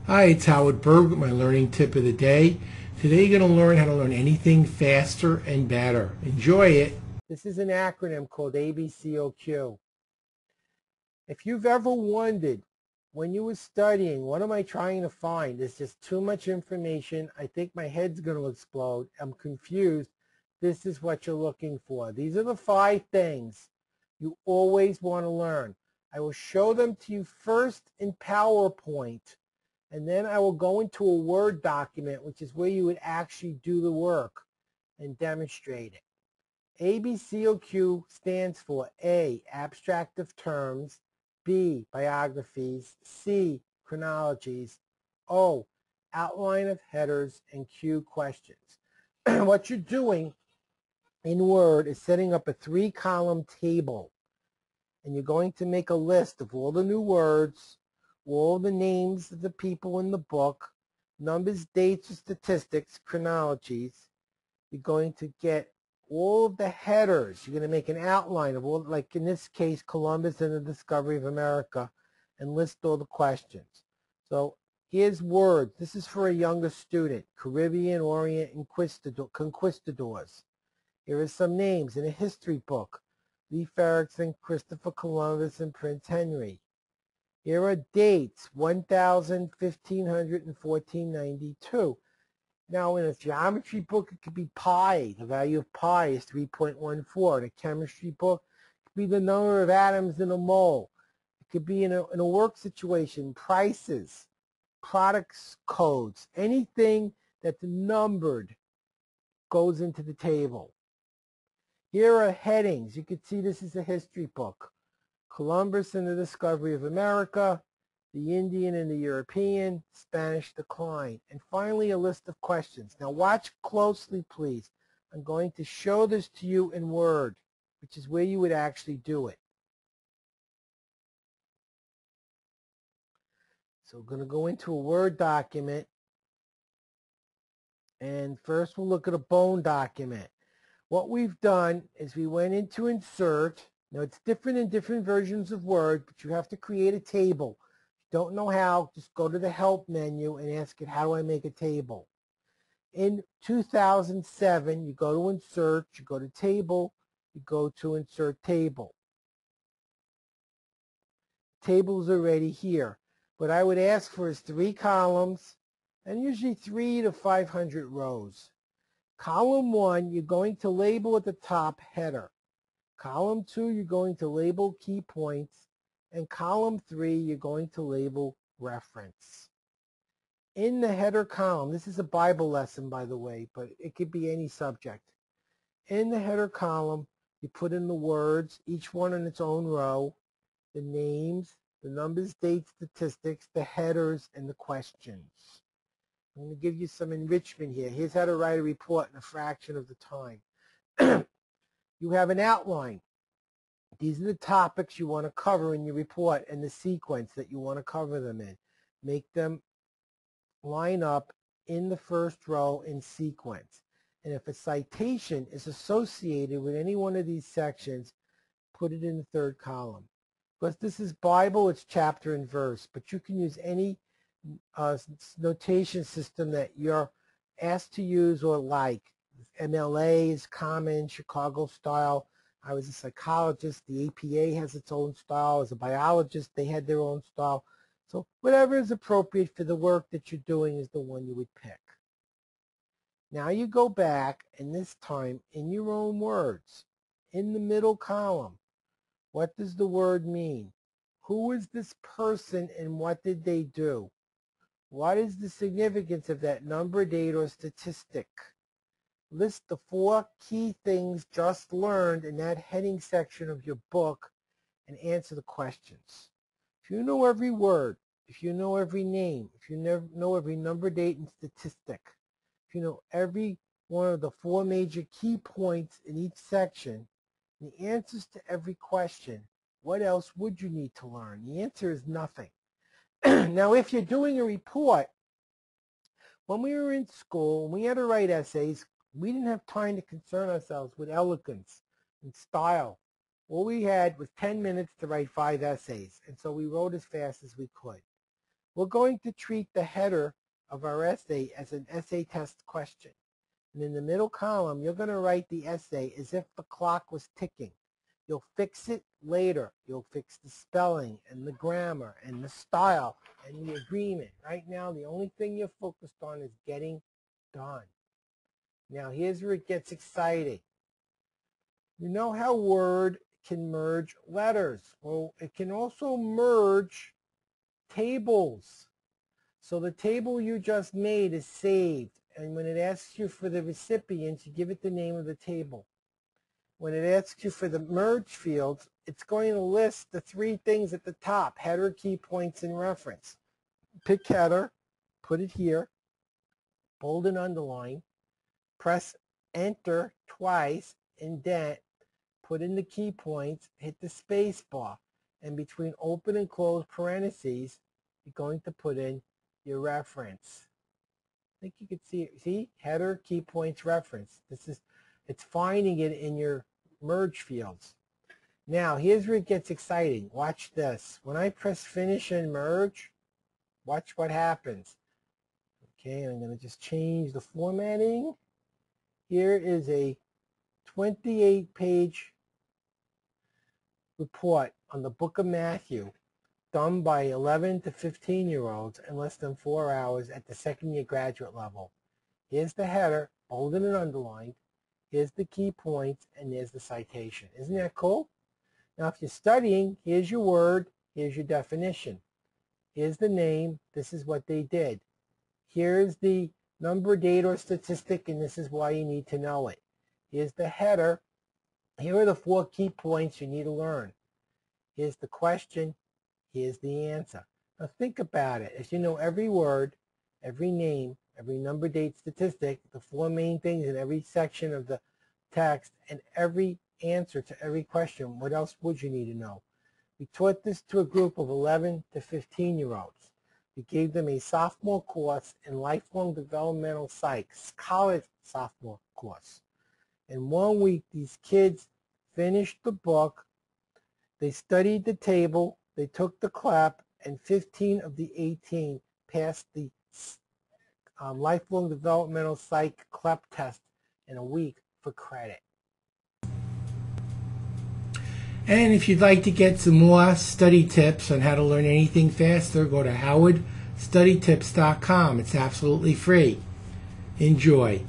Hi, it's Howard Berg with my learning tip of the day. Today you're going to learn how to learn anything faster and better. Enjoy it. This is an acronym called ABCOQ. If you've ever wondered when you were studying, what am I trying to find? There's just too much information. I think my head's going to explode. I'm confused. This is what you're looking for. These are the 5 things you always want to learn. I will show them to you first in PowerPoint. And then I will go into a Word document, which is where you would actually do the work and demonstrate it. ABCOQ stands for A, abstract of terms, B, biographies, C, chronologies, O, outline of headers, and Q, questions. What you're doing in Word is setting up a 3-column table. And you're going to make a list of all the new words, all the names of the people in the book, numbers, dates, or statistics, chronologies. You're going to get all of the headers. You're going to make an outline of all, like in this case, Columbus and the Discovery of America, and list all the questions. So here's words. This is for a younger student. Caribbean, Orient, and conquistadors. Here are some names in a history book. Leif Erikson, Christopher Columbus, and Prince Henry. Here are dates, 1000, 1500, and 1492. Now, in a geometry book, it could be pi. The value of pi is 3.14. In a chemistry book, it could be the number of atoms in a mole. It could be in a work situation, prices, products codes. Anything that's numbered goes into the table. Here are headings. You can see this is a history book. Columbus and the Discovery of America, the Indian and the European, Spanish decline, and finally a list of questions. Now watch closely, please. I'm going to show this to you in Word, which is where you would actually do it. So we're going to go into a Word document, and first we'll look at a bone document. What we've done is we went into insert. Now it's different in different versions of Word, but you have to create a table. If you don't know how, just go to the help menu and ask it, how do I make a table? In 2007, you go to insert, you go to table, you go to insert table. Table's already here. What I would ask for is 3 columns and usually 3 to 500 rows. Column 1, you're going to label at the top header. Column 2, you're going to label key points. And column 3, you're going to label reference. In the header column, this is a Bible lesson, by the way, but it could be any subject. In the header column, you put in the words, each one in its own row, the names, the numbers, dates, statistics, the headers, and the questions. I'm going to give you some enrichment here. Here's how to write a report in a fraction of the time. You have an outline. These are the topics you want to cover in your report and the sequence that you want to cover them in. Make them line up in the first row in sequence. And if a citation is associated with any one of these sections, put it in the 3rd column. Because this is Bible, it's chapter and verse, but you can use any notation system that you're asked to use or like. MLA is common, Chicago style. I was a psychologist. The APA has its own style. As a biologist, they had their own style. So whatever is appropriate for the work that you're doing is the one you would pick. Now you go back, and this time in your own words, in the middle column, what does the word mean? Who is this person and what did they do? What is the significance of that number, date, or statistic? List the 4 key things just learned in that heading section of your book and answer the questions. If you know every word, if you know every name, if you know every number, date, and statistic, if you know every one of the 4 major key points in each section, the answers to every question, what else would you need to learn? The answer is nothing. Now, if you're doing a report, when we were in school, we had to write essays. We didn't have time to concern ourselves with elegance and style. All we had was 10 minutes to write 5 essays, and so we wrote as fast as we could. We're going to treat the header of our essay as an essay test question. And in the middle column, you're going to write the essay as if the clock was ticking. You'll fix it later. You'll fix the spelling and the grammar and the style and the agreement. Right now, the only thing you're focused on is getting done. Now, here's where it gets exciting. You know how Word can merge letters? Well, it can also merge tables. So the table you just made is saved. And when it asks you for the recipients, you give it the name of the table. When it asks you for the merge fields, it's going to list the three things at the top: header, key points, and reference. Pick header, put it here, bold and underline, press enter twice, indent, put in the key points, hit the space bar, and between open and close parentheses, you're going to put in your reference. I think you can see it. See? Header, key points, reference. It's finding it in your merge fields. Now, here's where it gets exciting. Watch this. When I press finish and merge, watch what happens. Okay, I'm going to just change the formatting. Here is a 28-page report on the book of Matthew, done by 11 to 15-year-olds in less than 4 hours at the second-year graduate level. Here's the header, bolded and underlined. Here's the key points, and there's the citation. Isn't that cool? Now, if you're studying, here's your word, here's your definition. Here's the name, this is what they did. Here's the number, date, or statistic, and this is why you need to know it. Here's the header. Here are the 4 key points you need to learn. Here's the question. Here's the answer. Now think about it. As you know, every word, every name, every number, date, statistic, the 4 main things in every section of the text, and every answer to every question, what else would you need to know? We taught this to a group of 11 to 15-year-olds. We gave them a sophomore course in lifelong developmental psych, college sophomore course. In 1 week, these kids finished the book, they studied the table, they took the clap, and 15 of the 18 passed the lifelong developmental psych CLEP test in a week for credit. And if you'd like to get some more study tips on how to learn anything faster, go to howardstudytips.com. It's absolutely free. Enjoy.